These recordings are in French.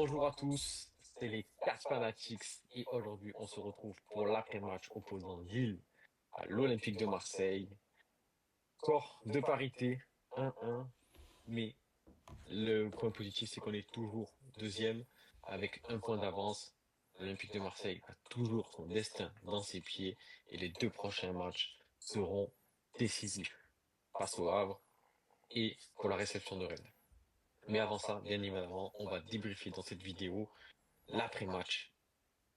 Bonjour à tous, c'est les 4 Fanatics et aujourd'hui on se retrouve pour l'après-match opposant Lille à l'Olympique de Marseille. Score de parité 1-1, mais le point positif c'est qu'on est toujours deuxième avec un point d'avance. L'Olympique de Marseille a toujours son destin dans ses pieds et les deux prochains matchs seront décisifs face au Havre et pour la réception de Rennes. Mais avant ça, bien évidemment, on va débriefer dans cette vidéo l'après-match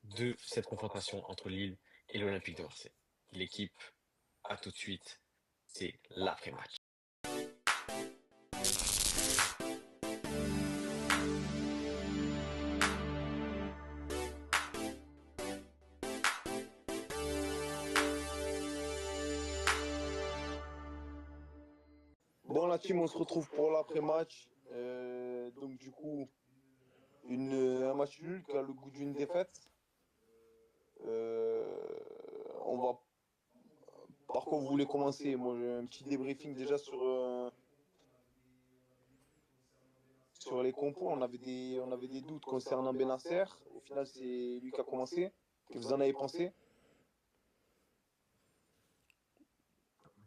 de cette confrontation entre Lille et l'Olympique de Marseille. L'équipe, à tout de suite, c'est l'après-match. Bon, la team, on se retrouve pour l'après-match. Donc, du coup, un match nul qui a le goût d'une défaite. On va. Par quoi vous voulez commencer? Moi, j'ai un petit débriefing déjà sur les compos. On avait des doutes concernant Benasser. Au final, c'est lui qui a commencé. Que vous en avez pensé?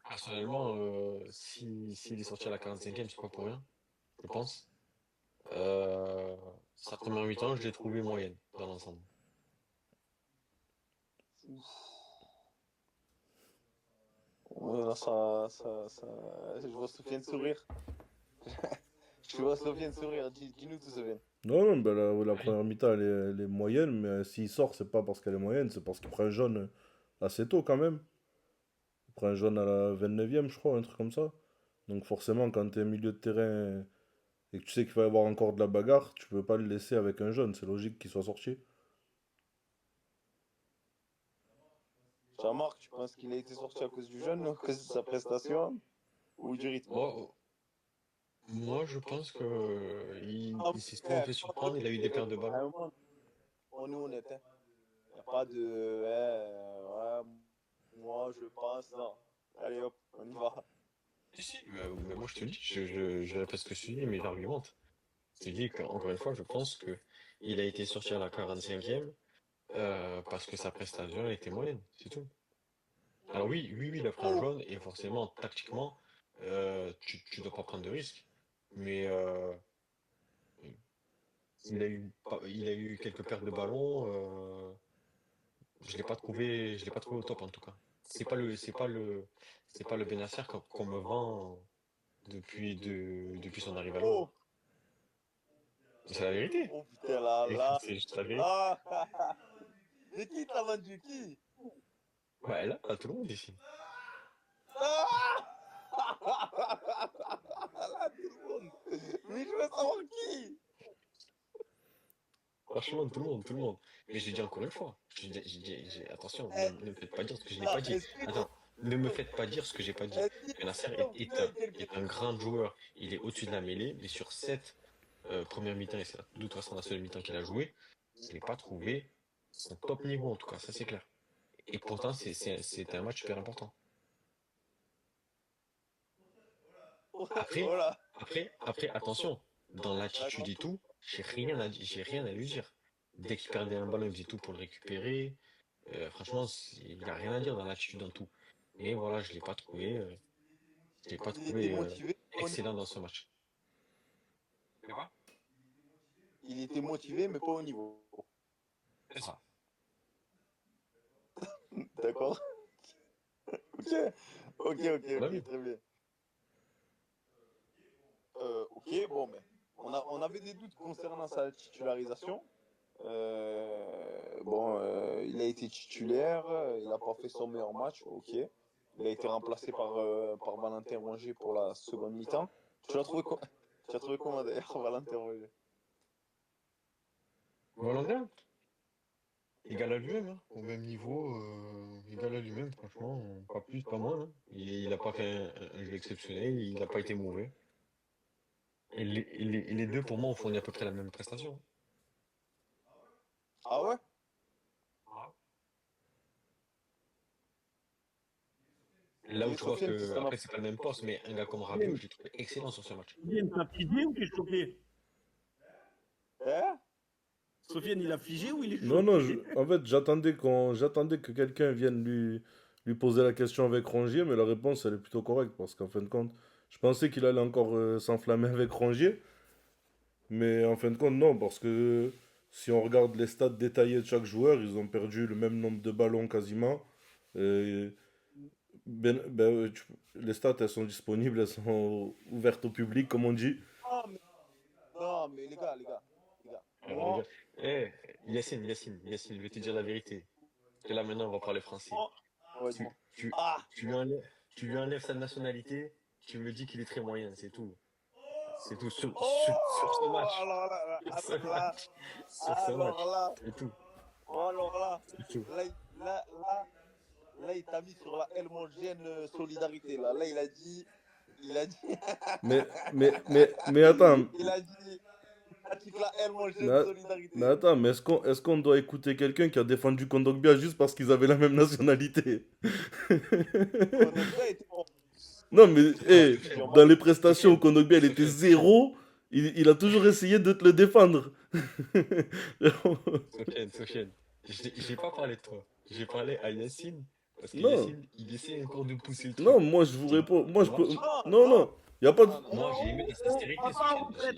Personnellement, s'il est sorti à la 45e, c'est pas pour rien, je pense. Sa première mi-temps, je l'ai trouvé moyenne dans l'ensemble. Je vois Sofiane sourire. Je vois Sofiane sourire. Dis-nous tout, Sofiane. Non, non, bah la Oui. première mi-temps, elle est moyenne, mais s'il sort, c'est pas parce qu'elle est moyenne, c'est parce qu'il prend un jaune assez tôt quand même. Il prend un jaune à la 29e, je crois, un truc comme ça. Donc forcément, quand t'es milieu de terrain et que tu sais qu'il va y avoir encore de la bagarre, tu peux pas le laisser avec un jaune, c'est logique qu'il soit sorti. Jean-Marc, tu penses qu'il a été sorti à cause du jeune, à cause de sa prestation ou du rythme? Moi, moi, je pense que Ah, il s'est souvent ouais, fait surprendre, il a eu des pertes de à un ballon. moment, on est honnête. Il n'y a pas de ouais, moi je pense, non. Allez hop, on y va. Si, si, mais moi je te dis, je répète ce que je dis, mais j'argumente. Je te dis qu'encore une fois, je pense que il a été sorti à la 45e parce que sa prestation était moyenne, c'est tout. Alors oui, oui, oui, il a pris un Oh, jaune et forcément, tactiquement, tu dois pas prendre de risques. Mais il a eu quelques pertes de ballon. Je l'ai pas trouvé au top en tout cas. C'est pas le Benacer qu'on me vend depuis son arrivée à l'OM. oh, C'est la vérité. oh putain là Et là. c'est juste la vérité. Ah, de qui t'as vendu qui? Ouais, là, tout le monde ici. Ah là, tout le monde. Mais je veux savoir qui. Franchement, tout le monde, tout le monde. Mais je l'ai dit encore une fois. Attention, Eh, ne me faites pas dire ce que je n'ai non, pas dit. Attends, ne me faites pas dire ce que j'ai pas dit. est-ce Benasser que vous avez quelqu'un? est un grand joueur. Il est au-dessus de la mêlée, mais sur cette première mi-temps, et c'est de toute façon la seule mi-temps qu'il a joué, je n'ai pas trouvé son top niveau en tout cas, ça c'est clair. Et pourtant, c'est un match super important. Après, Voilà. attention, dans l'attitude et tout, j'ai rien à lui dire. Dès qu'il perdait un ballon, il faisait tout pour le récupérer. Franchement, il n'y a rien à dire dans l'attitude dans tout. Mais voilà, je l'ai pas Il était trouvé motivé. excellent dans ce match. C'est quoi? Il était motivé, mais pas au niveau. C'est ça. D'accord? Ok. Ok, ok, On l'a ok, vu. très bien. Ok, bon, mais on avait des doutes concernant sa titularisation. Bon, il a été titulaire, il n'a pas fait son meilleur match, ok. Il a été remplacé par Valentin Rongier pour la seconde mi-temps. Tu l'as trouvé, tu as trouvé comment d'ailleurs, Valentin Rongier? Volondin, égal à lui-même, hein. Au même niveau, égal à lui-même, franchement, pas plus, pas moins, hein. Il a pas fait un jeu exceptionnel, il n'a pas été mauvais. Et les deux, pour moi, ont fourni à peu près la même prestation. Ah ouais? Ah. Là où Et tu vois Sofiane, que, ça n'a après, c'est pas le même poste, mais un gars comme Rabiot, je l'ai trouvé excellent sur ce match. Bien, t'as petit ou t'es choqué? pas. Hein? Sofiane, il a figé ou il est Non, non, choqué? en fait, j'attendais que quelqu'un vienne lui poser la question avec Rongier, mais la réponse, elle est plutôt correcte, parce qu'en fin de compte, je pensais qu'il allait encore s'enflammer avec Rongier, mais en fin de compte, non, parce que si on regarde les stats détaillés de chaque joueur, ils ont perdu le même nombre de ballons quasiment. Et les stats, elles sont disponibles, elles sont ouvertes au public, comme on dit. Ah, mais, non, mais les gars, Alors, les gars, moi, eh, Yacine, je vais te dire la vérité. Et là, maintenant, on va parler français. moi, ouais, Tu, dis-moi. tu, Ah, tu lui enlèves sa nationalité, tu me dis qu'il est très moyen, c'est tout. C'est tout. Sur ce oh, match. Sur ce match. Sur ce alors match. là, C'est tout. alors là, C'est tout. là, là, là, là, il t'a mis sur la Helmongène solidarité, là. Là, il a dit, Mais attends, il a dit, pratique la Helmongène mais, mais solidarité. attends, mais est-ce qu'on doit écouter quelqu'un qui a défendu Kondogbia juste parce qu'ils avaient la même nationalité? Kondogbia était bon. Non, mais Ah, hey, J'ai dans remarqué. les prestations, Sofiane, Kondogbia, il était Sofiane, zéro. Il a toujours essayé de te le défendre. Sofiane. J'ai pas parlé de toi. J'ai parlé à Yacine. Parce que Non, Yacine, il essaie encore de pousser le non, truc. moi je vous J'ai- réponds. Moi je Moi, peux. Non, Non, non, non, y a pas de. non, non. moi, j'ai aimé la Oh, sincérité, va pas en Sofiane. retraite.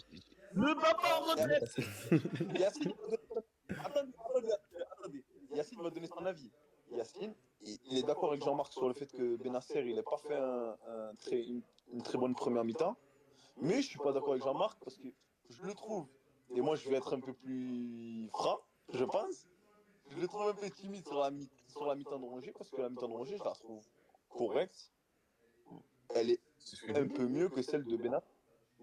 Ne va pas en J'ai aimé retraite. ta sincérité. Yacine, attendez. Yacine va donner son avis. Yacine, il est d'accord avec Jean-Marc sur le fait que Benasser, il n'a pas fait une très bonne première mi-temps. Mais je suis pas d'accord avec Jean-Marc parce que je le trouve, et moi je vais être un peu plus franc, je pense, je le trouve un peu timide sur la mi-temps de Rongier parce que la mi-temps de Rongier, je la trouve correcte. Elle est C'est ce que j'ai un dit. peu mieux que celle de Benasser.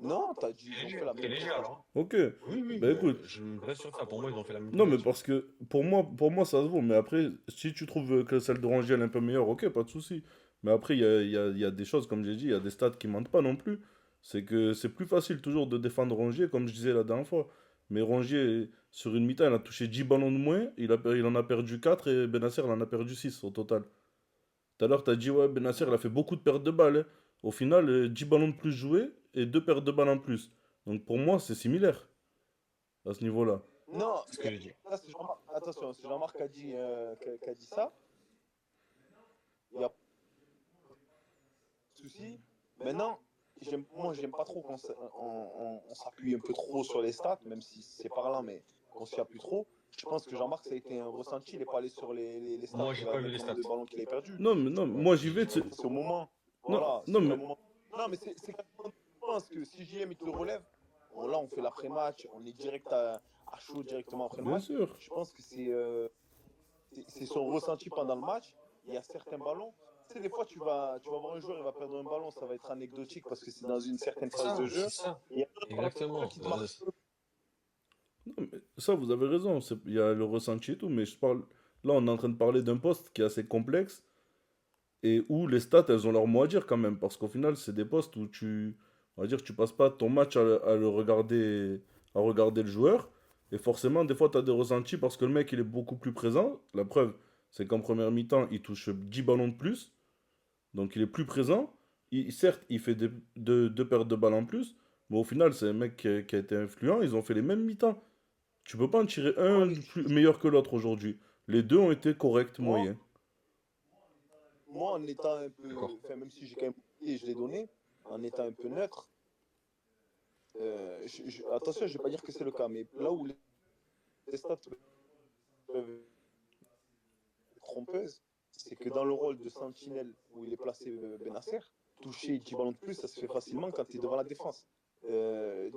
Non, t'as dit ils ont fait la Très même léger prestation. alors. Ok, Oui, bah écoute. je reste sur ça. Pour moi, ils ont fait la même Non, mais prestation. parce que pour moi ça se vaut. Mais après, si tu trouves que celle de Rongier elle est un peu meilleure, ok, pas de souci. Mais après, il y a des choses, comme j'ai dit, il y a des stats qui mentent pas non plus. C'est que c'est plus facile toujours de défendre Rongier, comme je disais la dernière fois. Mais Rongier, sur une mi-temps, il a touché 10 ballons de moins, il en a perdu 4 et Benasser il en a perdu 6 au total. Tout à l'heure, tu as dit, ouais, Benasser, il a fait beaucoup de pertes de balles, hein. Au final, 10 ballons de plus joués et 2 pertes de balles en plus. Donc pour moi, c'est similaire à ce niveau-là. Non, C'est ce que j'ai dit. là, attention, c'est Jean-Marc qui a dit ça, il n'y a pas de souci. Maintenant, moi j'aime pas trop qu'on on s'appuie un peu trop sur les stats, même si c'est parlant, mais qu'on s'y appuie trop. Je pense que Jean-Marc, ça a été un ressenti, il n'est pas allé sur les stats, Moi, j'ai pas regarder vu le les nombre stats. de ballons qu'il a perdu. Non, mais non, Ouais, moi j'y vais. j'ai pas vu. C'est au moment. Non, Voilà, non, c'est mais un moment. Non, mais c'est quand je pense que si JM il te le relève, là on fait l'après-match, on est direct à chaud directement après le bien match. sûr. Je pense que c'est son ressenti pendant le match. Il y a certains ballons. Tu sais, des fois, tu vas voir un joueur, il va perdre un ballon, ça va être anecdotique parce que c'est dans une certaine C'est phase ça, de c'est jeu. ça. Et il y a un ballon Exactement. qui te marque. Non, mais ça, vous avez raison. Il y a le ressenti et tout, mais je parle. Là, on est en train de parler d'un poste qui est assez complexe et où les stats, elles ont leur mot à dire quand même. Parce qu'au final, c'est des postes où on va dire, tu passes pas ton match à le regarder, à regarder le joueur. Et forcément, des fois, tu as des ressentis parce que le mec, il est beaucoup plus présent. La preuve, c'est qu'en première mi-temps, il touche 10 ballons de plus. Donc, il est plus présent. Certes, il fait deux pertes de balles en plus. Mais au final, c'est un mec qui a été influent. Ils ont fait les mêmes mi-temps. Tu peux pas en tirer Ouais, un mais meilleur que l'autre aujourd'hui. Les deux ont été corrects, moi, moyens. moi, en étant un peu. D'accord. Enfin, même si j'ai quand même. Et je l'ai donné, en étant un peu neutre. Attention, je vais pas dire que c'est le cas, mais là où les stats peuvent être trompeuses, c'est que dans le rôle de sentinelle où il est placé Benasser, toucher 10 ballons de plus, ça se fait facilement quand tu es devant la défense.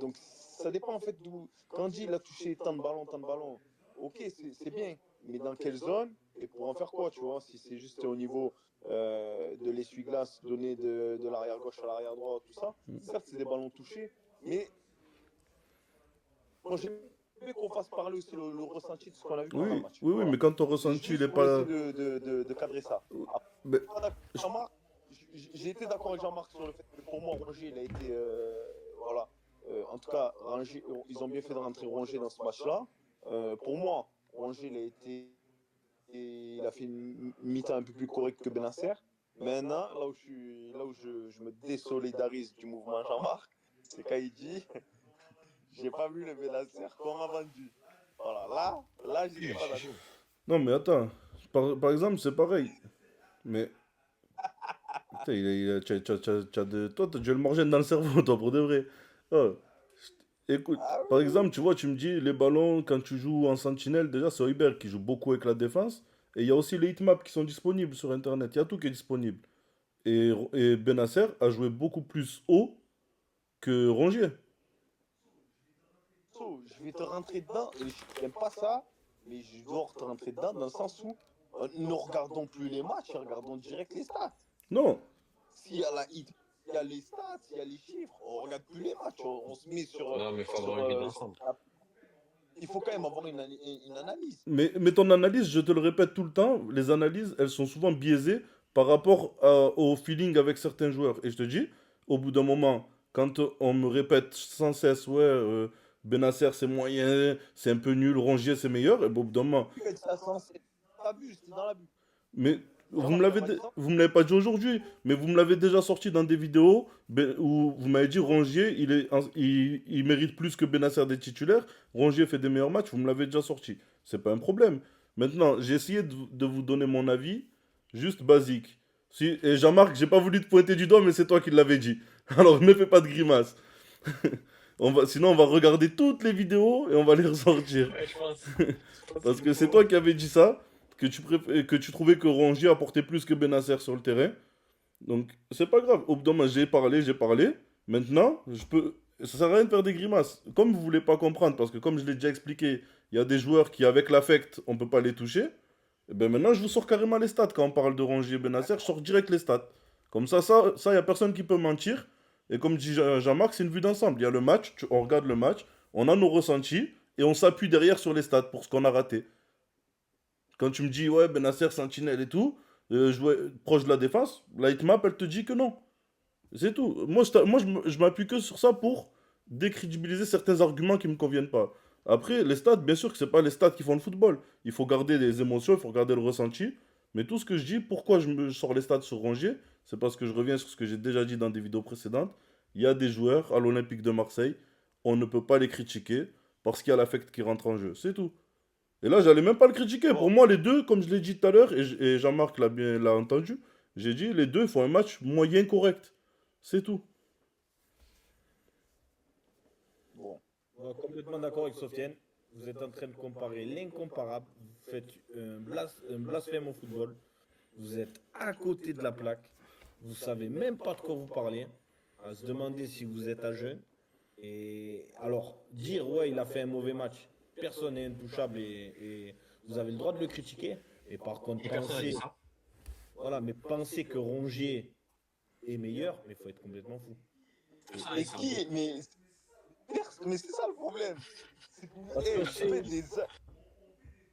Donc ça dépend en fait d'où. Quand il a touché tant de ballons, ok, c'est bien, mais dans quelle zone et pour en faire quoi, tu vois? Si c'est juste au niveau de l'essuie-glace, donner de l'arrière gauche à l'arrière droit, tout ça, certes, c'est des ballons touchés, mais moi j'ai aimé qu'on fasse parler aussi le ressenti de ce qu'on a vu pendant le Oui, match. oui, oui, Voilà. mais quand ton C'est ressenti, il juste est pour essayer pas. de cadrer ça. Mais, Jean-Marc, j'ai été d'accord avec Jean-Marc sur le fait que pour moi, Rongier, il a été. Voilà. En tout cas, ils ont bien fait de rentrer Rongier dans ce match-là. Pour moi, Rongier, il a fait une mi-temps un peu plus correcte que Benasser. Maintenant, là où je me désolidarise du mouvement Jean-Marc, c'est quand il dit j'ai pas vu le Benasser qu'on m'a vendu. Voilà, là, j'étais pas d'accord. Non, mais attends. Par exemple, c'est pareil. Mais, putain, toi, t'as du Elmorgène dans le cerveau, toi, pour de vrai. Oh, écoute, Ah par oui, exemple, tu vois, tu me dis, les ballons, quand tu joues en sentinelle, déjà, c'est Heuberg qui joue beaucoup avec la défense. Et il y a aussi les hitmaps qui sont disponibles sur Internet. Il y a tout qui est disponible. Et Benasser a joué beaucoup plus haut que Rongier. so, je vais te rentrer dedans et je n'aime pas ça, mais je dois te rentrer dedans dans le sens où ne regardons plus les matchs, regardons direct les stats. Non, S'il y a la hit, il y a les stats, il y a les chiffres, on regarde plus les matchs, on se met Non, mais il faut avoir une vue d'ensemble. il faut quand même avoir une analyse. mais ton analyse, je te le répète tout le temps, les analyses, elles sont souvent biaisées par rapport au feeling avec certains joueurs. Et je te dis, au bout d'un moment, quand on me répète sans cesse, ouais, Benasser c'est moyen, c'est un peu nul, Rongier c'est meilleur, et au bout d'un moment, Tu fais ça sans t'abuses, t'es dans l'abus. mais Jean-Marc, il a pas dit ça. vous me l'avez pas dit aujourd'hui, mais vous me l'avez déjà sorti dans des vidéos où vous m'avez dit Rongier, il mérite plus que Benasser des titulaires. Rongier fait des meilleurs matchs, vous me l'avez déjà sorti. C'est pas un problème. Maintenant, j'ai essayé de vous donner mon avis, juste basique. Si, et Jean-Marc, j'ai pas voulu te pointer du doigt, mais c'est toi qui l'avais dit. Alors ne fais pas de grimace. Sinon, on va regarder toutes les vidéos et on va les ressortir. Ouais, je pense. Parce que c'est toi qui avais dit ça, que tu trouvais que Rongier apportait plus que Benasser sur le terrain. Donc, c'est pas grave. Au bout d'un moment, j'ai parlé. Maintenant, ça sert à rien de faire des grimaces. Comme vous voulez pas comprendre, parce que comme je l'ai déjà expliqué, il y a des joueurs qui, avec l'affect, on peut pas les toucher. Et ben maintenant, je vous sors carrément les stats. Quand on parle de Rongier et Benasser, je sors direct les stats. Comme ça, y a personne qui peut mentir. Et comme dit Jean-Marc, c'est une vue d'ensemble. Il y a le match, on regarde le match, on a nos ressentis, et on s'appuie derrière sur les stats pour ce qu'on a raté. Quand tu me dis, ouais, Benasser, Sentinelle et tout, jouer proche de la défense, la hitmap, elle te dit que non. C'est tout. Je m'appuie que sur ça pour décrédibiliser certains arguments qui me conviennent pas. Après, les stats, bien sûr que c'est pas les stats qui font le football. Il faut garder les émotions, il faut regarder le ressenti. Mais tout ce que je dis, pourquoi je sors les stats sur Rongier, c'est parce que je reviens sur ce que j'ai déjà dit dans des vidéos précédentes. Il y a des joueurs à l'Olympique de Marseille, on ne peut pas les critiquer parce qu'il y a l'affect qui rentre en jeu. C'est tout. Et là, j'allais même pas le critiquer. Pour Bon, moi, les deux, comme je l'ai dit tout à l'heure, et Jean-Marc l'a entendu, j'ai dit les deux font un match moyen correct. C'est tout. bon. Complètement d'accord avec Sofiane. Vous êtes en train de comparer l'incomparable. Vous faites un blasphème au football. Vous êtes à côté de la plaque. Vous savez même pas de quoi vous parlez. À se demander si vous êtes à jeun. Et alors, dire ouais, il a fait un mauvais match. Personne n'est intouchable et vous avez le droit de le critiquer. Et par contre, Et personne n'a dit ça. voilà, mais penser que Rongier est meilleur, mais il faut être complètement fou. Personne n'a Mais dit ça. qui, mais c'est ça le problème. C'est que Parce eh, que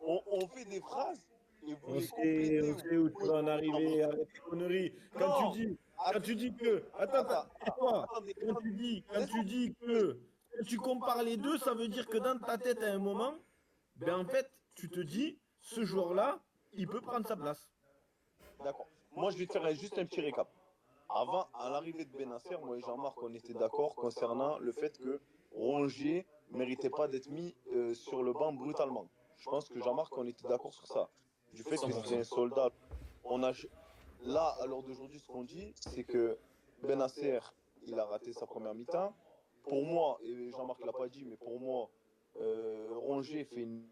on fait des phrases et vous on les sait, complétez. on sait où tu vas en arriver avec tes conneries. Non, Quand tu dis que, attends, tais-toi. attendez, Quand tu dis que tu compares les deux, ça veut dire que dans ta tête à un moment, ben en fait, tu te dis, ce joueur-là, il peut prendre sa place. d'accord. Moi, je vais te faire juste un petit récap. Avant, à l'arrivée de Benasser, moi et Jean-Marc, on était d'accord concernant le fait que Rongier ne méritait pas d'être mis sur le banc brutalement. Je pense que Jean-Marc, on était d'accord sur ça. Du fait que c'était 100%. un soldat. On a, là, à l'heure d'aujourd'hui, ce qu'on dit, c'est que Benasser, il a raté sa première mi-temps. Pour moi, et Jean-Marc ne l'a pas dit, mais pour moi, Rongier fait une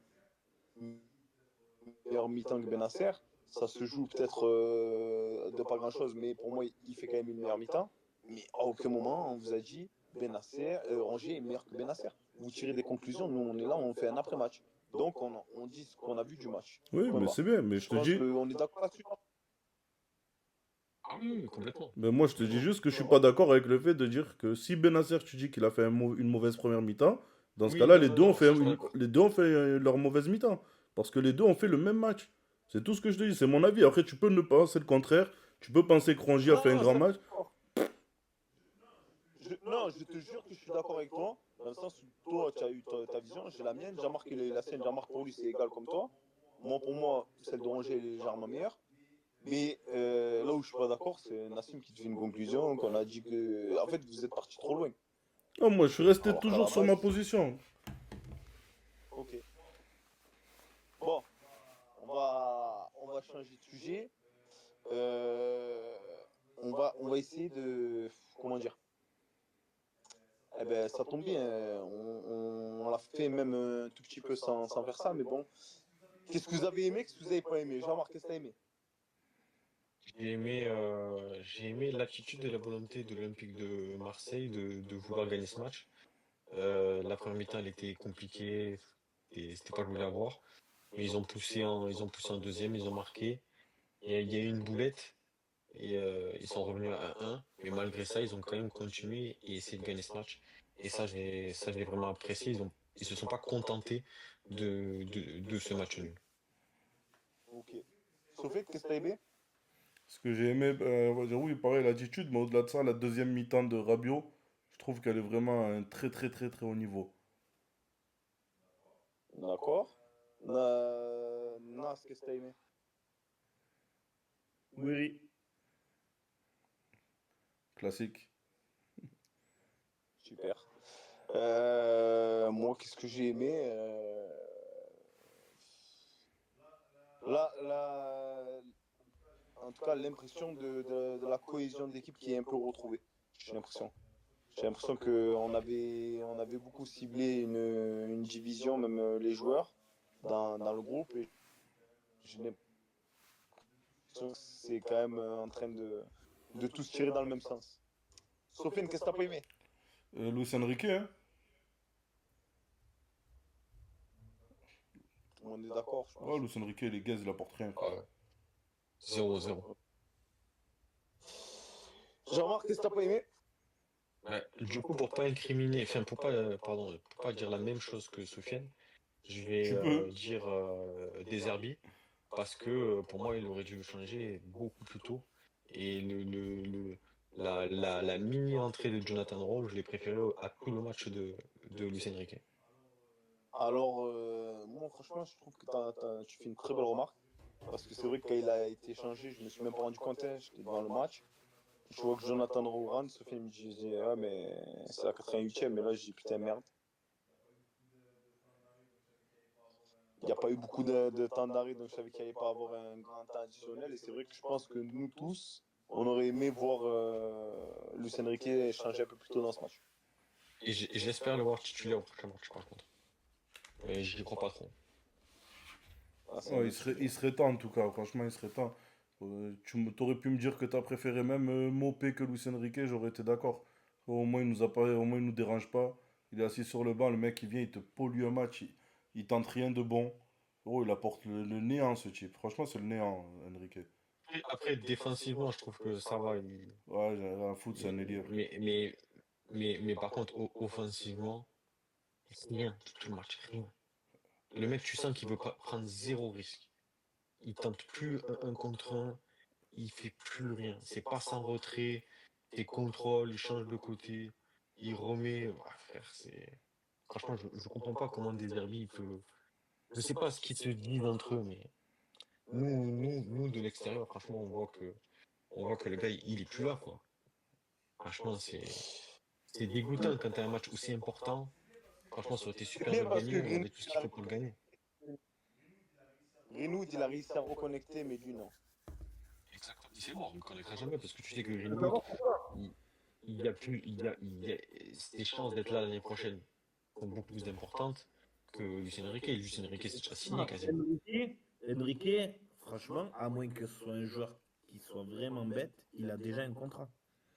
meilleure mi-temps que Benasser. Ça se joue peut-être de pas grand-chose, mais pour moi, il fait quand même une meilleure mi-temps. Mais à aucun moment, on vous a dit Benasser, Rongier est meilleur que Benasser. Vous tirez des conclusions, nous on est là, on fait un après-match. Donc on dit ce qu'on a vu du match. Oui, Point mais barre. c'est bien. Mais Je je te pense dis, qu'on est d'accord là-dessus. Ah oui, complètement. mais moi, je te dis juste que je suis pas d'accord avec le fait de dire que si Benasser, tu dis qu'il a fait une mauvaise première mi-temps, dans ce Oui, cas-là, non, non, non, ça, je suis d'accord. les deux ont fait leur mauvaise mi-temps. Parce que les deux ont fait le même match. C'est tout ce que je te dis, c'est mon avis. Après, tu peux ne pas penser le contraire. Tu peux penser que Rongier a Non, fait un non, grand ça, match. non, je te jure que je suis d'accord avec toi, dans le sens où toi, tu as eu ta vision, j'ai la mienne. Jean-Marc, il a la sienne. Jean-Marc, pour lui, c'est égal comme toi. Moi, pour moi, celle de Rongier est légèrement meilleure. Mais là où je suis pas d'accord, c'est Nassim qui te fait une conclusion, qu'on a dit que, en fait, vous êtes parti trop loin. Non, moi, je suis resté Alors qu'à toujours la sur ma base, position. ok. changer de sujet. Euh, on va essayer de. Comment dire? Eh ben, ça tombe bien. On l'a fait même un tout petit peu sans faire ça, mais bon. Qu'est-ce que vous avez aimé, qu'est-ce que vous n'avez pas aimé? Jean-Marc, qu'est-ce que tu as aimé? J'ai aimé l'attitude et la volonté de l'Olympique de Marseille de vouloir gagner ce match. La première mi-temps, elle était compliquée, et c'était pas que je voulais avoir. Mais ils ont poussé en deuxième, ils ont marqué. Et il y a eu une boulette et ils sont revenus à 1-1. Mais malgré ça, ils ont quand même continué et essayé de gagner ce match. Et ça, j'ai vraiment apprécié. Ils se sont pas contentés de ce match nul. Ok. Sophie, qu'est-ce que tu as aimé? Ce que j'ai aimé, on va dire oui, pareil, l'attitude, mais au-delà de ça, la deuxième mi-temps de Rabiot, je trouve qu'elle est vraiment à un très très très très haut niveau. D'accord. Nas, qu'est-ce que tu as aimé? Oui, Classique. Super. Moi, qu'est-ce que j'ai aimé? Là, en tout cas, l'impression de la cohésion de l'équipe qui est un peu retrouvée. J'ai l'impression. J'ai l'impression qu'on avait beaucoup ciblé une division, même les joueurs, dans le groupe. Et j'ai l'impression que c'est quand même en train de tous tirer dans le même sens. Sophie, qu'est-ce que t'as pas aimé? Luis Enrique, hein? Tout le monde est d'accord, je Oh, pense. Luis Enrique, les gars, il apporte rien, frère. Ouais. 0-0. Jean-Marc, qu'est-ce que t'as pas aimé? Ouais, du coup, pour pas incriminer, enfin, pardon, pour pas dire la même chose que Soufiane, je vais Tu peux. dire Deserbi, parce que pour moi, il aurait dû le changer beaucoup plus tôt. Et la mini-entrée de Jonathan Rowe, je l'ai préféré à tout le match de Luis Enrique. Alors, moi, franchement, je trouve que tu fais une très belle remarque. Parce que c'est vrai que quand il a été changé, je me suis même pas rendu compte, hein, j'étais devant le match. Je vois que Jonathan Rowan, ce film, je disais, ah, mais c'est la 88e, mais là, je dis, putain, merde. Il n'y a pas eu beaucoup de temps d'arrêt, donc je savais qu'il n'y allait pas avoir un grand temps additionnel. Et c'est vrai que je pense que nous tous, on aurait aimé voir Luis Enrique changer un peu plus tôt dans ce match. Et j'espère le voir titulaire au prochain match, par contre. Mais j'y crois pas trop. Ah, c'est un Ouais, autre sujet. il serait temps en tout cas, franchement, il serait temps. T'aurais pu me dire que t'as préféré même Mopé que Luis Enrique, j'aurais été d'accord. Au moins, il nous a pas, au moins, il nous dérange pas. Il est assis sur le banc, le mec, il vient, il te pollue un match, il tente rien de bon. Oh, il apporte le néant, ce type. Franchement, c'est le néant, Enrique. Après, défensivement, je trouve que ça va. Ouais, j'ai rien à foutre, c'est un élire. Mais par contre, offensivement, rien, tout le match, rien. Le mec, tu sens qu'il veut pas prendre zéro risque. Il tente plus un contre un, il fait plus rien. C'est pas sans retrait, des contrôles, il change de côté, il remet. Ouais, frère, c'est. Franchement, je comprends pas comment des derbies il peut. Je sais pas ce qu'ils se disent entre eux, mais nous de l'extérieur, franchement, on voit que le gars, il est plus là, quoi. Franchement, c'est dégoûtant quand t'as un match aussi important. Franchement, ça aurait été C'est super de bien le parce que gagner, on avait tout ce qu'il faut pour le gagner. Greenwood, il a réussi à reconnecter, mais lui, non. Exactement. C'est bon, on ne le connaîtra jamais parce que tu sais que faut Greenwood, savoir pourquoi. il, il y a plus, il y a, ses chances d'être là l'année prochaine sont beaucoup plus importantes que Lucien Enrique. Et Lucien Enrique, c'est déjà signé quasiment. Enrique, franchement, à moins que ce soit un joueur qui soit vraiment bête, il a déjà un contrat.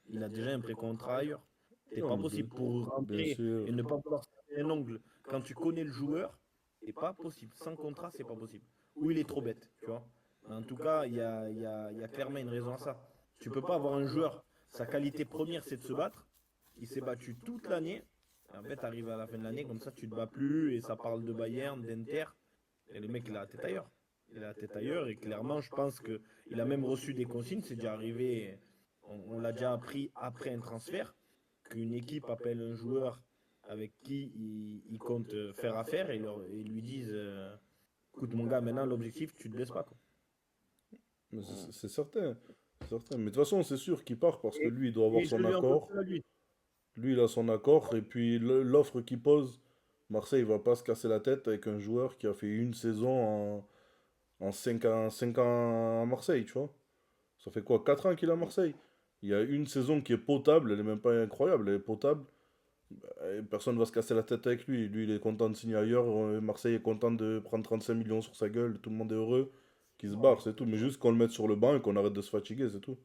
Il a déjà un pré-contrat ailleurs. C'est Non, pas mais possible pour bien rentrer sûr. et ne pas vouloir se faire un ongle. Quand tu connais le joueur, c'est pas possible. Sans contrat, c'est pas possible. Ou il est trop bête, tu vois. En tout cas, il y a clairement une raison à ça. Tu peux pas avoir un joueur, sa qualité première, c'est de se battre. Il s'est battu toute l'année. En fait, arrive à la fin de l'année, comme ça, tu te bats plus et ça parle de Bayern, d'Inter. Et le mec, il a la tête ailleurs. Il a la tête ailleurs et clairement, je pense qu'il a même reçu des consignes. C'est déjà arrivé, on l'a déjà appris après un transfert, qu'une équipe appelle un joueur avec qui il compte faire affaire et lui disent écoute, mon gars, maintenant, l'objectif, tu te blesses pas, quoi. Mais c'est certain. C'est certain. Mais de toute façon, c'est sûr qu'il part parce que Et, lui, il doit avoir et je son lui en veux accord. plus à lui. Lui, il a son accord. Et puis, l'offre qu'il pose, Marseille va pas se casser la tête avec un joueur qui a fait une saison en 5 ans à Marseille, tu vois. Ça fait quoi, 4 ans qu'il est à Marseille? Il y a une saison qui est potable, elle est même pas incroyable, elle est potable. Et personne va se casser la tête avec lui. Lui, il est content de signer ailleurs. Marseille est content de prendre 35 millions sur sa gueule. Tout le monde est heureux. Qu'il se barre, c'est tout. Mais juste qu'on le mette sur le banc et qu'on arrête de se fatiguer, c'est tout.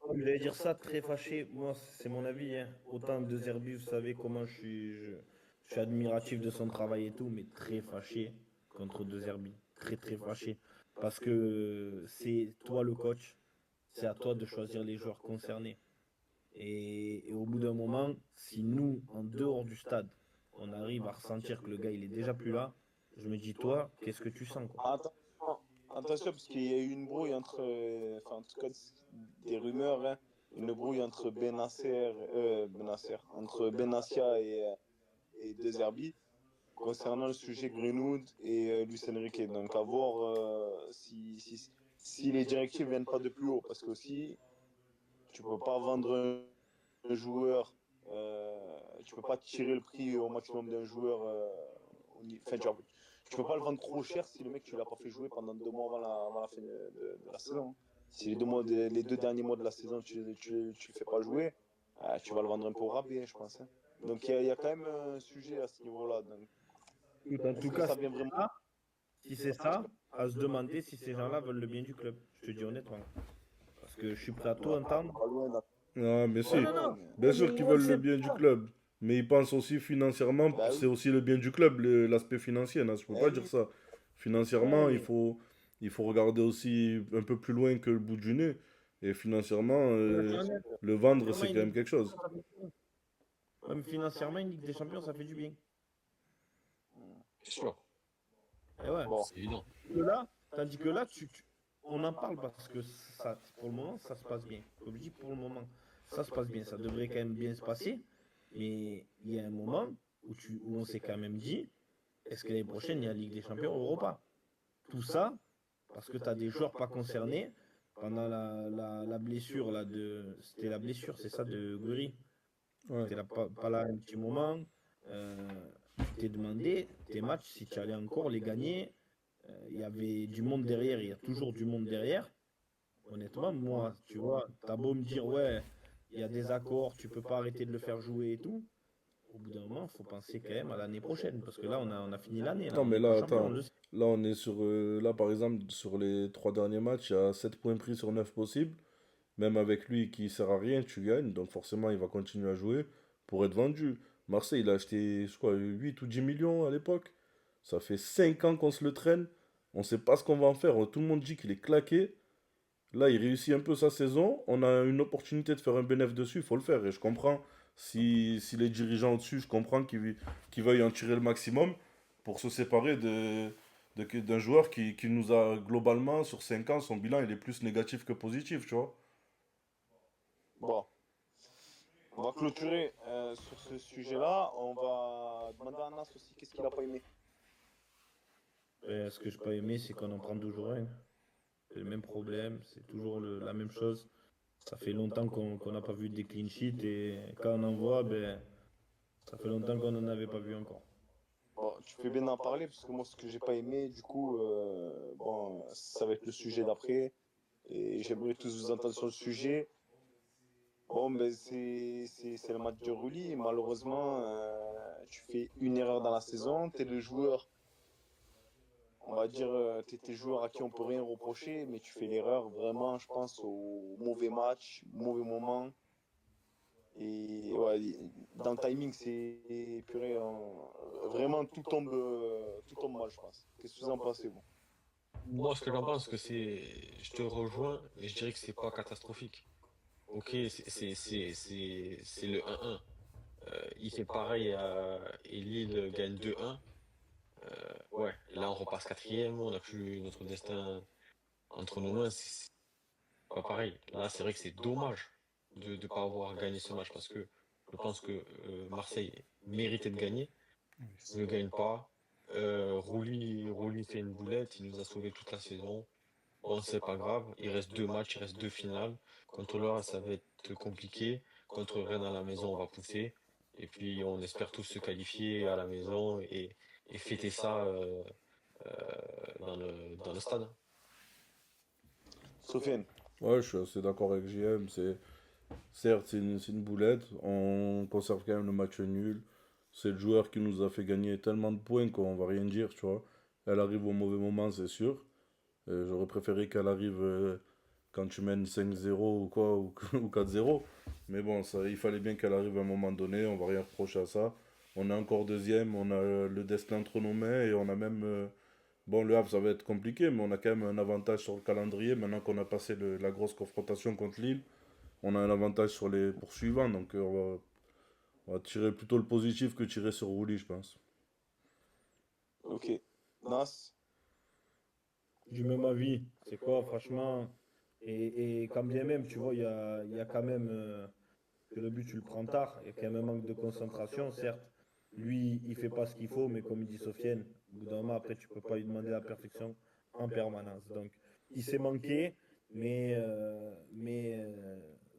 Vous allez dire ça très fâché. Moi, c'est mon avis, hein. Autant de Zerbi, vous savez comment je suis admiratif de son travail et tout, mais très fâché contre De Zerbi. Très, très fâché. Parce que c'est toi le coach. C'est à toi de choisir les joueurs concernés. Et au bout d'un moment, si nous, en dehors du stade, on arrive à ressentir que le gars, il est déjà plus là, je me dis, toi, qu'est-ce que tu sens, quoi? Attention, attention, parce qu'il y a eu une brouille entre, enfin, en tout cas, des rumeurs, hein, une brouille entre entre Benassia et De Zerbi concernant le sujet Greenwood et Luis Enrique. Donc, à voir si les directives viennent pas de plus haut, parce que aussi, tu peux pas vendre un joueur, tu peux pas tirer le prix au maximum d'un joueur. Enfin, tu peux pas le vendre trop cher si le mec tu l'as pas fait jouer pendant 2 mois avant la fin de la saison. Si les 2 derniers mois de la saison tu le fais pas jouer, tu vas le vendre un peu au rabais, je pense, hein. Donc il y a quand même un sujet à ce niveau-là. Donc, En est-ce tout que cas, ça vient vraiment? si c'est ça, à se demander si ces gens-là veulent le bien du club. Je te dis honnêtement. Parce que je suis prêt à tout entendre. Pas loin, Ah, mais pas si. loin, mais... Bien sûr Mais qu'ils on le veulent le sait bien du pas. club. Mais ils pensent aussi financièrement, Bah c'est oui, aussi le bien du club, l'aspect financier. Non, je peux eh pas dire oui. ça. Ouais, Financièrement, il mais faut, il faut regarder aussi un peu plus loin que le bout du nez. Et financièrement, le vendre, financièrement, c'est une quand Ligue même des quelque chose. Champions, ça fait du bien. Même financièrement, une Ligue des Champions, ça fait du bien. C'est sûr, Et ouais. Bon, c'est évident. Tandis que là, on en parle parce que ça, pour le moment, ça se passe bien. Comme je dis, pour le moment, ça se passe bien. Ça devrait quand même bien se passer. Mais il y a un moment où on s'est quand même dit, est-ce que l'année prochaine, il y a Ligue des Champions ou Europa? Tout ça, parce que tu as des joueurs pas concernés pendant la blessure là c'était la blessure, c'est ça, de Guri. Ouais. T'es là, pas là un petit moment. Tu t'es demandé tes matchs si tu allais encore les gagner. Il y avait du monde derrière, il y a toujours du monde derrière. Honnêtement, moi, tu vois, t'as beau me dire, ouais, il y a des accords, tu peux pas arrêter de le faire jouer et tout. Au bout d'un moment, il faut penser quand même à l'année prochaine. Parce que là, on a fini l'année, là, Non, on mais n'est pas là, champion, on attends. le sait. Là, on est sur. Là, par exemple, sur les 3 derniers matchs, il y a 7 points pris sur 9 possibles. Même avec lui qui sert à rien, tu gagnes. Donc, forcément, il va continuer à jouer pour être vendu. Marseille, il a acheté, je crois, 8 ou 10 millions à l'époque. Ça fait 5 ans qu'on se le traîne. On sait pas ce qu'on va en faire. Tout le monde dit qu'il est claqué. Là, il réussit un peu sa saison. On a une opportunité de faire un bénéfice dessus. Il faut le faire. Et je comprends. Si les dirigeants au-dessus, je comprends qu'ils veuillent en tirer le maximum pour se séparer d'un joueur qui nous a globalement, sur 5 ans, son bilan il est plus négatif que positif, tu vois. bon. On va clôturer sur ce sujet-là. On va demander à Anas aussi qu'est-ce qu'il a pas aimé. Et ce que j'ai pas aimé, c'est qu'on en prend toujours un. C'est le même problème, c'est toujours la même chose. Ça fait longtemps qu'on n'a pas vu des clean sheets et quand on en voit, ben, ça fait longtemps qu'on n'en avait pas vu encore. Bon, tu fais bien d'en parler parce que moi, ce que j'ai pas aimé, du coup, bon, ça va être le sujet d'après et j'aimerais tous vous entendre sur le sujet. Bon, ben c'est le match de Rully. Malheureusement, tu fais une erreur dans la saison. Tu es le joueur, on va dire, tu es le joueur à qui on peut rien reprocher, mais tu fais l'erreur vraiment, je pense, au mauvais match, mauvais moment. Et ouais, dans le timing, c'est purée, vraiment tout tombe mal, je pense. Qu'est-ce que vous en pensez, vous? Moi, ce que j'en pense, que je te rejoins, mais je dirais que c'est pas catastrophique. Ok, c'est le 1-1. Il fait pareil et Lille gagne 2-1. Ouais, là on repasse quatrième, on n'a plus notre destin entre nos mains. C'est pas pareil. Là, c'est vrai que c'est dommage de ne pas avoir gagné ce match parce que je pense que Marseille méritait de gagner. Il ne gagne pas. Rouli fait une boulette, il nous a sauvé toute la saison. Bon, c'est pas grave, il reste 2 matchs, il reste 2 finales. Contre l'Or, ça va être compliqué. Contre Rennes à la maison, on va pousser. Et puis on espère tous se qualifier à la maison et fêter ça dans le stade. Sofiane. Ouais, je suis assez d'accord avec JM. Certes, c'est une boulette. On conserve quand même le match nul. C'est le joueur qui nous a fait gagner tellement de points qu'on va rien dire, tu vois. Elle arrive au mauvais moment, c'est sûr. J'aurais préféré qu'elle arrive quand tu mènes 5-0 ou quoi, ou 4-0. Mais bon, ça, il fallait bien qu'elle arrive à un moment donné. On va rien reprocher à ça. On est encore deuxième. On a le destin entre nos mains. Et on a même. Bon, le Havre, ça va être compliqué. Mais on a quand même un avantage sur le calendrier. Maintenant qu'on a passé la grosse confrontation contre Lille, on a un avantage sur les poursuivants. Donc on va tirer plutôt le positif que tirer sur Rouli, je pense. Ok. Nas. Du même avis. C'est quoi, franchement? Et quand bien même, tu vois, il y a quand même que le but, tu le prends tard. Il y a quand même un manque de concentration, certes. Lui, il fait pas ce qu'il faut, mais comme il dit Sofiane, au bout d'un moment, après, tu peux pas lui demander la perfection en permanence. Donc, il s'est manqué, mais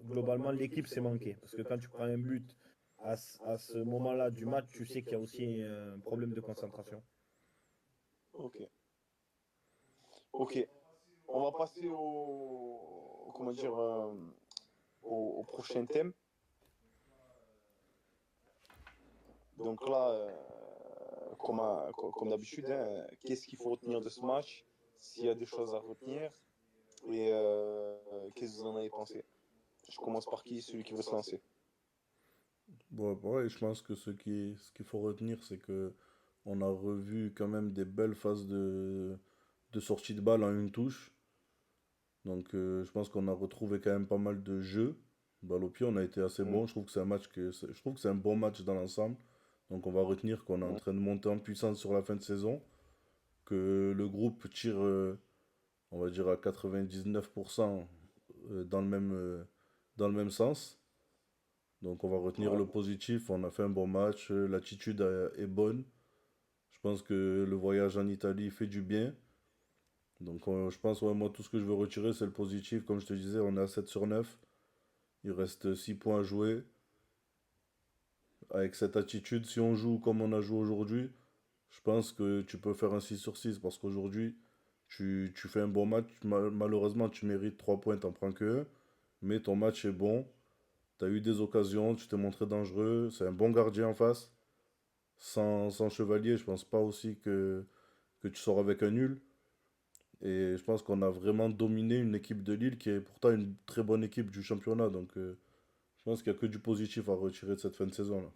globalement, l'équipe s'est manquée. Parce que quand tu prends un but à ce moment-là du match, tu sais qu'il y a aussi un problème de concentration. Ok. Ok. On va passer comment dire, au prochain thème. Donc là, comme d'habitude, hein, qu'est-ce qu'il faut retenir de ce match? S'il y a des choses à retenir. Et qu'est-ce que vous en avez pensé? Je commence par qui? Celui qui veut se lancer. Bon, ouais, je pense que ce qu'il faut retenir, c'est que on a revu quand même des belles phases de sortie de balle en une touche. Donc je pense qu'on a retrouvé quand même pas mal de jeux. Balle au pied, on a été assez Mm, bon. Je trouve que c'est un je trouve que c'est un bon match dans l'ensemble. Donc on va retenir qu'on est en mm. train de monter en puissance sur la fin de saison, que le groupe tire, on va dire à 99% dans le même sens. Donc on va retenir Ouais. le positif. On a fait un bon match. L'attitude est bonne. Je pense que le voyage en Italie fait du bien. Donc je pense, ouais, moi, tout ce que je veux retirer, c'est le positif. Comme je te disais, on est à 7 sur 9. Il reste 6 points à jouer. Avec cette attitude, si on joue comme on a joué aujourd'hui, je pense que tu peux faire un 6 sur 6. Parce qu'aujourd'hui, tu fais un bon match. Malheureusement, tu mérites 3 points, t'en prends que 1. Mais ton match est bon. Tu as eu des occasions, tu t'es montré dangereux. C'est un bon gardien en face. Sans Chevalier, je pense pas aussi que tu sors avec un nul. Et je pense qu'on a vraiment dominé une équipe de Lille qui est pourtant une très bonne équipe du championnat. Donc je pense qu'il n'y a que du positif à retirer de cette fin de saison-là.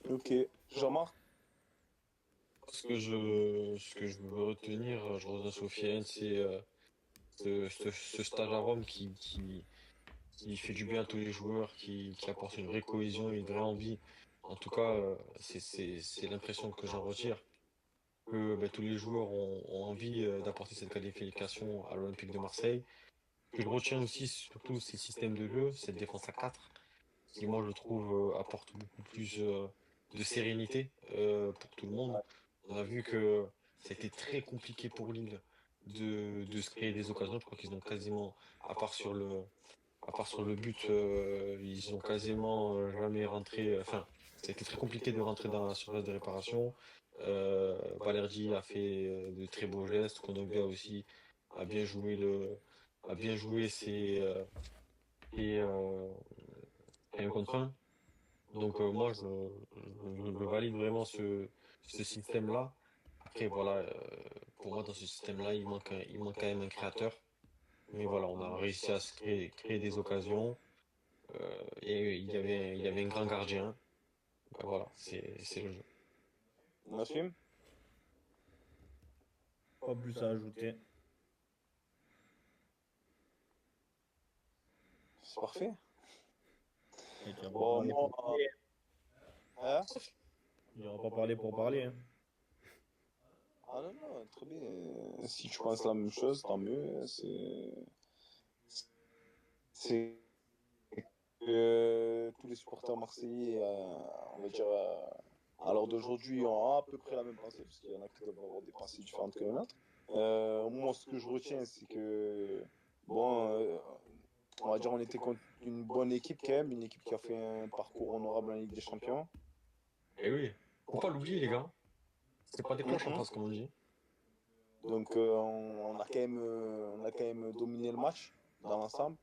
Ok. Jean-Marc? Ce que je veux retenir, je rejoins Sofiane, c'est ce stage à Rome qui fait du bien à tous les joueurs, qui apporte une vraie cohésion, une vraie envie. En tout cas, c'est l'impression que j'en retire, que ben, tous les joueurs ont envie d'apporter cette qualification à l'Olympique de Marseille. Ce que je retiens aussi, surtout, c'est le système de jeu, cette défense à 4 qui, moi, je trouve, apporte beaucoup plus de sérénité pour tout le monde. On a vu que ça a été très compliqué pour Lille de se créer des occasions. Je crois qu'ils ont quasiment, à part sur à part sur le but, ils ont quasiment jamais rentré. Enfin, ça a été très compliqué de rentrer dans la surface de réparation. Balerdi a fait de très beaux gestes. Kondogbia aussi a bien joué a bien joué ses, 1 contre 1. Donc moi, je valide vraiment ce système-là. Après, voilà, pour moi, dans ce système-là, il manque quand même un créateur. Mais voilà, on a réussi à créer des occasions. Et il y avait un grand gardien. Ben voilà, c'est le jeu. Nassim? Pas plus à ajouter. C'est parfait. Et tu vas pas Bon, parler moi. pour parler. Hein? Il n'y aura pas parlé pour parler, hein. Ah non, non, très bien. Si tu penses la même chose, tant mieux. C'est que tous les supporters marseillais, on va dire, à l'heure d'aujourd'hui, ont à peu près la même pensée, parce qu'il y en a qui doivent avoir des pensées différentes que les nôtres. Moi, ce que je retiens, c'est que, bon, on va dire, on était contre une bonne équipe quand même, une équipe qui a fait un parcours honorable en Ligue des Champions. Et oui, faut pas l'oublier, les gars. C'est pas des cloches en Mhm. face, comme on dit. Donc on a quand même dominé le match dans l'ensemble.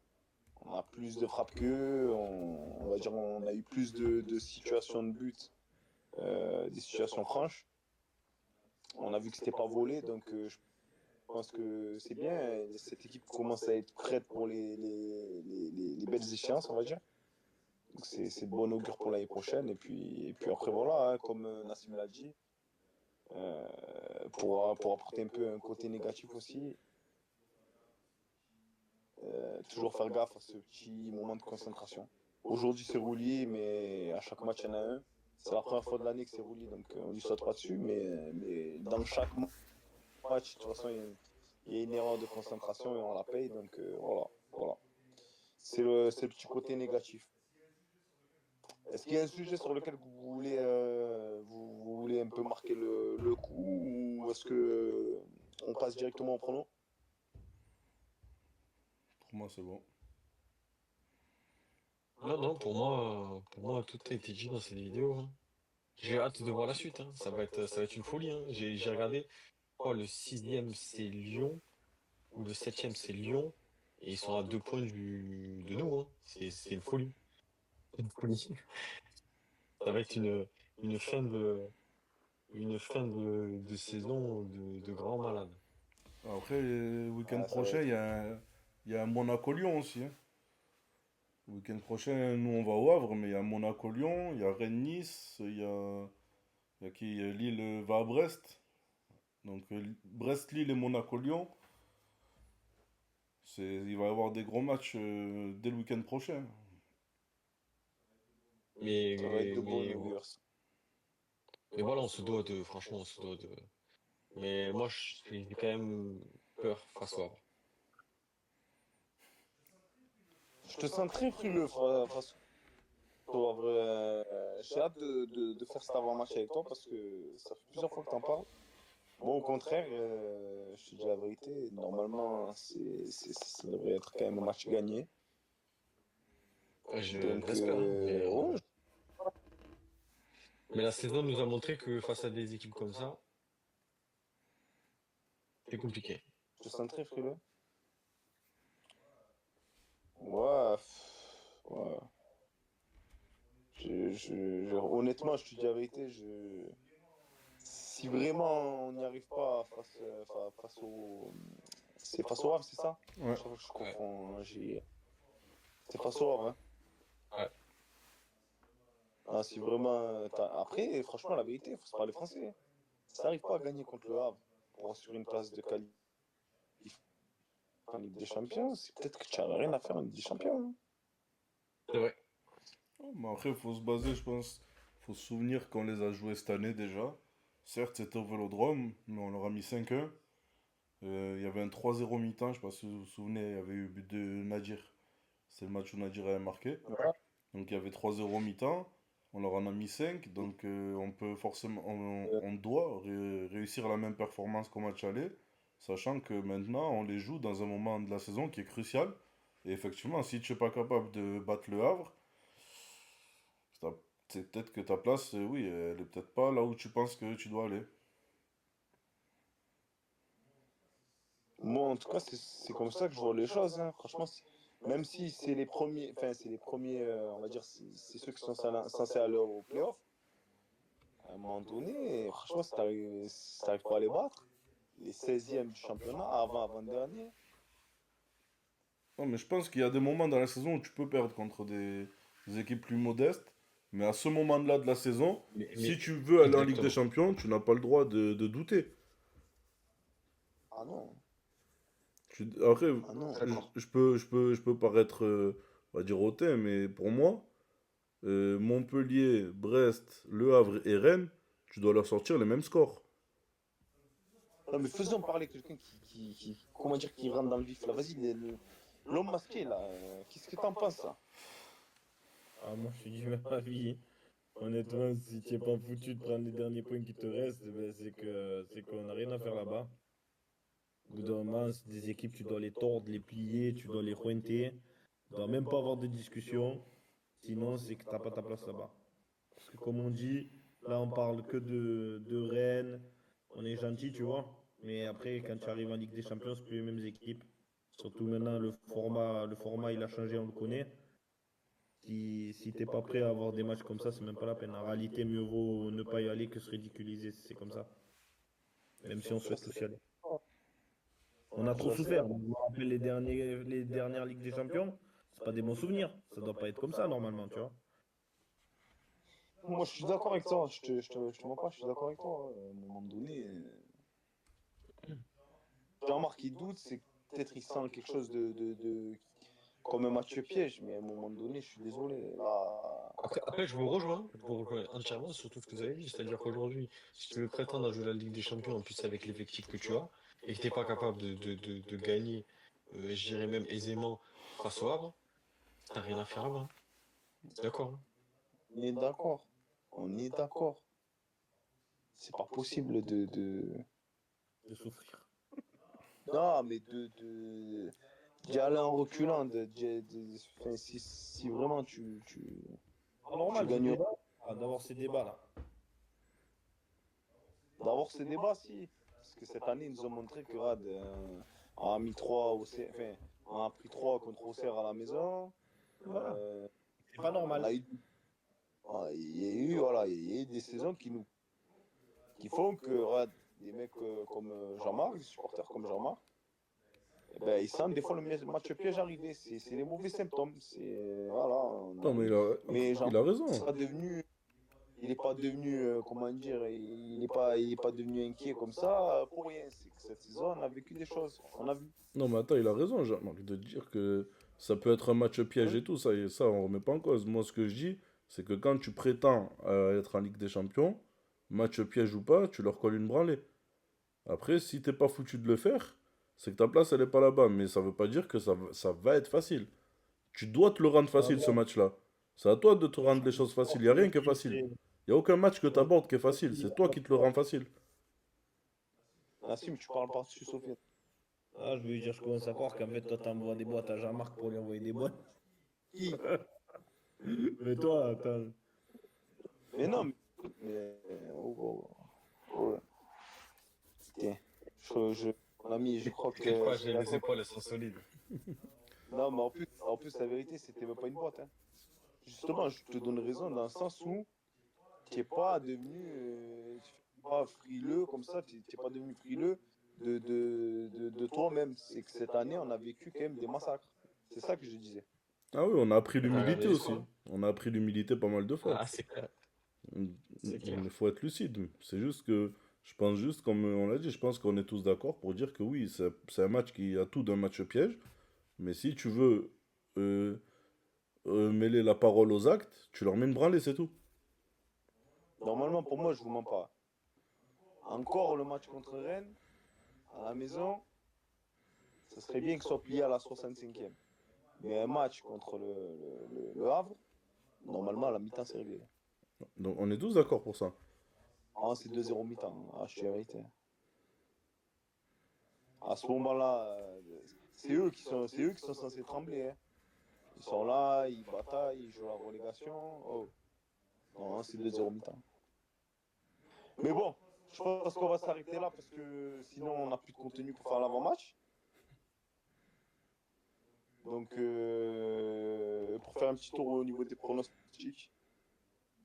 On a plus de frappes qu'eux, on va dire on a eu plus de situations de but, des situations franches. On a vu que c'était pas volé, donc je pense que c'est bien. Cette équipe commence à être prête pour les belles échéances, on va dire. Donc c'est de bon augure pour l'année prochaine. Et puis après, voilà, hein, comme Nassim l'a dit, euh, pour apporter un peu un côté négatif aussi, toujours faire gaffe à ce petit moment de concentration. Aujourd'hui, c'est Rouli, mais à chaque match, il y en a un. C'est la première fois de l'année que c'est Rouli, donc on lui saute pas dessus. Mais dans chaque match, de toute façon, il y a une erreur de concentration et on la paye. Donc voilà. C'est le petit côté négatif. Est-ce qu'il y a un sujet sur lequel vous voulez un peu marquer le coup ou est-ce que on passe directement au prono? Pour moi, c'est bon. Non, non, pour moi, tout a été dit dans cette vidéo, hein. J'ai hâte de voir la suite, hein. Ça va être une folie, hein. J'ai regardé, je crois, le sixième, c'est Lyon, ou le septième, c'est Lyon, et ils sont à 2 points de nous, hein. C'est une folie. Une folie. Ça va être une fin de saison de grands malades. Après, le week-end Ah, ça va prochain, être. il y a un Monaco-Lyon aussi, hein. Le week-end prochain, nous, on va au Havre, mais il y a Monaco-Lyon, il y a Rennes-Nice, il y a qui? Lille va à Brest. Donc, Brest-Lille et Monaco-Lyon, il va y avoir des gros matchs dès le week-end prochain. Ça va être Mais, de bon mais, augure. mais voilà, franchement, on se doit de. Mais moi, j'ai quand même peur face au Havre. Je te sens très frileux face au Havre. J'ai hâte de faire cet avant-match avec toi parce que ça fait plusieurs fois que tu en parles. Moi, au contraire, je te dis la vérité, normalement, ça devrait être quand même un match gagné. Je Donc, l'espère, hein, ouais, mais la saison nous a montré que face à des équipes comme ça, c'est compliqué. je te sens très frileux. Ouais, ouais. Honnêtement, je te dis la vérité, si vraiment on n'y arrive pas face au. C'est face au Havre, c'est ça? Ouais. Je Ouais, confonds. C'est face au Havre, hein. ouais. Ah, si vraiment. Après, franchement, la vérité, il faut se parler français, hein. Si t'arrives pas à gagner contre le Havre pour assurer une place de qualif en Ligue des Champions, c'est peut-être que tu n'as rien à faire en Ligue des Champions, hein. C'est vrai. Mais après, il faut se baser, je pense. Il faut se souvenir qu'on les a joués cette année déjà. Certes, c'était au Vélodrome, mais on leur a mis 5-1. Il y avait un 3-0 mi-temps, je sais pas si vous vous souvenez, il y avait eu le but de Nadir. C'est le match où Nadir avait marqué. Ouais. Donc il y avait 3-0 mi-temps, on leur en a mis 5, donc on peut forcément, on doit réussir la même performance qu'au match aller, sachant que maintenant on les joue dans un moment de la saison qui est crucial. Et effectivement, si tu n'es pas capable de battre le Havre, t'as- c'est peut-être que ta place, oui, elle est peut-être pas là où tu penses que tu dois aller. Moi, en tout cas, c'est comme ça que je vois les choses, hein. Franchement, même si c'est les premiers, enfin, c'est les premiers, on va dire, c'est ceux qui sont censés aller au playoff, à un moment donné, franchement, si t'arrives pas à les battre, les 16e du championnat, avant-dernier. Non, mais je pense qu'il y a des moments dans la saison où tu peux perdre contre des équipes plus modestes, mais à ce moment-là de la saison, si Mais tu veux aller en Ligue des exactement. Champions, tu n'as pas le droit de douter. Ah non, Après, ah non. D'accord. je peux paraître, on va dire hautain, mais pour moi, Montpellier, Brest, Le Havre et Rennes, tu dois leur sortir les mêmes scores. Non, mais faisons parler quelqu'un comment dire, qui rentre dans le vif, là. Vas-y, l'homme masqué, là, qu'est-ce que t'en penses, ça? Ah, moi, je suis du même avis. Honnêtement, si tu n'es pas foutu de prendre les derniers points qui te restent, ben, c'est qu'on n'a rien à faire là-bas. Au bout d'un moment, c'est des équipes, tu dois les tordre, les plier, tu dois les pointer. Tu dois même pas avoir de discussion. Sinon, c'est que t'as pas ta place là-bas. Parce que comme on dit, là, on parle que de Rennes. On est gentil, tu vois. Mais après, quand tu arrives en Ligue des Champions, c'est plus les mêmes équipes. Surtout maintenant, le format, il a changé, on le connaît. Si t'es pas prêt à avoir des matchs comme ça, c'est même pas la peine. En réalité, mieux vaut ne pas y aller que se ridiculiser si c'est comme ça. Même si on Je suis souhaite tous y assez aller. On a je suis trop assez souffert. d'accord. Je me rappelle les dernières Ligues des Champions. C'est pas des bons souvenirs. Ça doit pas être comme ça normalement, tu vois. Moi, je suis d'accord avec toi. Je te mens pas, je suis d'accord avec toi. À un moment donné, Jean-Marc qui doute, c'est que peut-être il sent quelque chose comme un match piège, mais à un moment donné, je suis désolé. Là, Après, je vous rejoins entièrement sur tout ce que vous avez dit. C'est-à-dire qu'aujourd'hui, si tu veux prétendre à jouer la Ligue des Champions, en plus avec l'effectif que tu as, et que tu n'es pas capable de gagner, je dirais même aisément, face au Havre, t'as rien à faire là-bas. D'accord, hein. on est d'accord. On est d'accord. C'est pas possible De souffrir. Non, mais d'y aller en reculant. Enfin, si vraiment C'est tu normal, ce gagnes. débat, d'avoir ces débats-là. D'avoir ces débats, si. Parce que cette année, ils nous ont montré que Rad, on a mis 3 enfin, on a pris 3 contre Auxerre à la maison. Voilà. Euh, C'est pas on normal. a eu, il y a eu, voilà, il y a eu des saisons qui font que Rad, des mecs comme Jean-Marc, des supporters comme Jean-Marc, eh ben, ils sentent des fois le match piège arriver. C'est les mauvais symptômes. Voilà, Non, mais mais il Jean-Marc a n'est raison. pas devenu. Il n'est pas devenu, comment dire, il est pas devenu inquiet comme ça pour rien. C'est que cette saison, on a vécu des choses. On a vu. Non, mais attends, il a raison, Jean-Marc, de dire que ça peut être un match piège Oui. et tout, ça on remet pas en cause. Moi, ce que je dis, c'est que quand tu prétends être en Ligue des Champions, match piège ou pas, tu leur colles une branlée. Après, si t'es pas foutu de le faire, c'est que ta place, elle est pas là-bas. Mais ça veut pas dire que ça va être facile. Tu dois te le rendre Ah facile, ce bon, match-là. C'est à toi de te moi, je rendre les trouve choses pas faciles. Il y a que rien qui est si facile. c'est- Il y a aucun match que tu moi, abordes qui est je trouve facile. qu'il y C'est a toi pas qui te le de- rends facile. Nassim, tu parles par-dessus Sofiane. Ah, je veux dire, je commence à croire qu'en fait, toi, t'envoies des boîtes à Jean-Marc pour lui envoyer des boîtes. Qui? Mais toi, attends. Mais non, mais oh, tiens, mon ami, je crois T'inquiète que pas, c'est les d'accord. épaules, elles sont solides. Non, mais en plus, la vérité, c'était même pas une boîte. Hein. Justement, je te donne raison dans le sens où tu n'es pas devenu pas frileux comme ça, tu n'es pas devenu frileux de toi-même. C'est que cette année, on a vécu quand même des massacres. C'est ça que je disais. Ah oui, on a appris T'as regardé l'humilité les aussi. scores? On a appris l'humilité pas mal de fois. Ah, c'est clair, c'est Il clair. faut être lucide. C'est juste que, je pense juste, comme on l'a dit, je pense qu'on est tous d'accord pour dire que oui, c'est un match qui a tout d'un match piège. Mais si tu veux euh, mêler la parole aux actes, tu leur mets une branlée, c'est tout. Normalement, pour moi, je vous mens pas. Encore le match contre Rennes, à la maison, ça serait bien qu'il soit plié à la 65e. Mais un match contre le Havre, normalement, à la mi-temps, c'est réglé. Donc on est tous d'accord pour ça. Ah, c'est 2-0 mi-temps. Ah, je suis la vérité. À ce moment-là, c'est eux qui sont censés trembler. Hein. Ils sont là, ils bataillent, ils jouent la relégation. Oh, non, c'est 2-0 mi-temps. Mais bon, je pense qu'on va s'arrêter là parce que sinon on n'a plus de contenu pour faire l'avant-match. Donc, pour faire un petit tour au niveau des pronostics,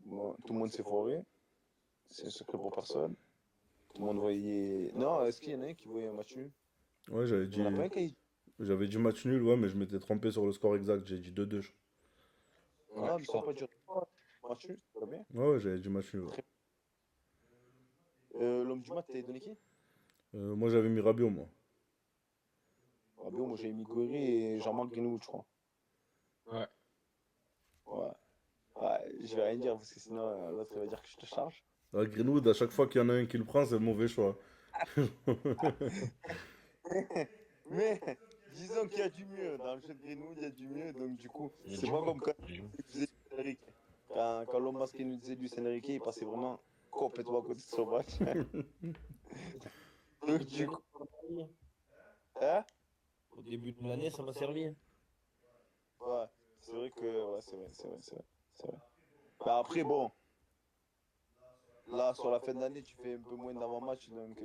bon, tout le monde s'est foiré. C'est secret pour personne. Tout le monde voyait. Non, est-ce qu'il y en a un qui voyait un match nul? Ouais, Il n'y en a pas un qui. j'avais dit match nul, ouais, mais je m'étais trompé sur le score exact. J'ai dit 2-2. Ouais, Ah, mais je ils sont crois. pas dit match nul, ça va bien. Ouais, ouais, j'avais dit match nul. Ouais. Très- L'homme du match, t'avais donné qui? Moi, j'avais mis Rabiot, moi. Ah, bien, moi j'ai mis Gouiri et Jean-Marc Greenwood, je crois. Ouais. Ouais. Ouais, je vais rien dire parce que sinon l'autre il va dire que je te charge. Ah, Greenwood, à chaque fois qu'il y en a un qui le prend, c'est le mauvais choix. Mais disons qu'il y a du mieux. Dans le jeu de Greenwood, il y a du mieux. Donc du coup, Il y a c'est du pas mieux. comme quand Il y a du mieux. il disait Luis Enrique. Quand l'homme masqué nous disait Luis Enrique, il passait vraiment complètement à côté de son match. Donc du coup, hein? Au début de l'année, ça m'a servi. Ouais, c'est vrai que. Ouais, c'est vrai. C'est vrai. Bah après, bon, là, sur la fin d'année, tu fais un peu moins d'avant-match, donc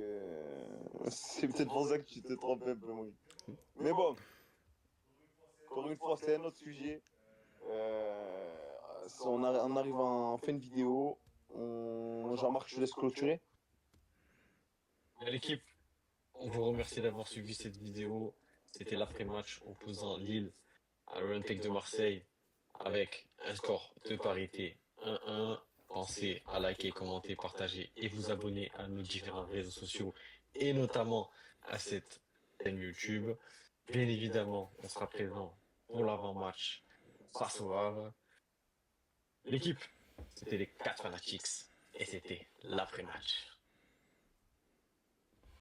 c'est peut-être pour ça que tu te trompes un peu moins. Mais bon, encore une fois, c'est un autre sujet. On arrive en fin de vidéo. Jean-Marc, je te laisse clôturer. L'équipe, on vous remercie d'avoir suivi cette vidéo. C'était l'après-match opposant Lille à l'Olympique de Marseille avec un score de parité 1-1. Pensez à liker, commenter, partager et vous abonner à nos différents réseaux sociaux et notamment à cette chaîne YouTube. Bien évidemment, on sera présent pour l'avant-match face au Havre. L'équipe, c'était les 4 Fanatics et c'était l'après-match.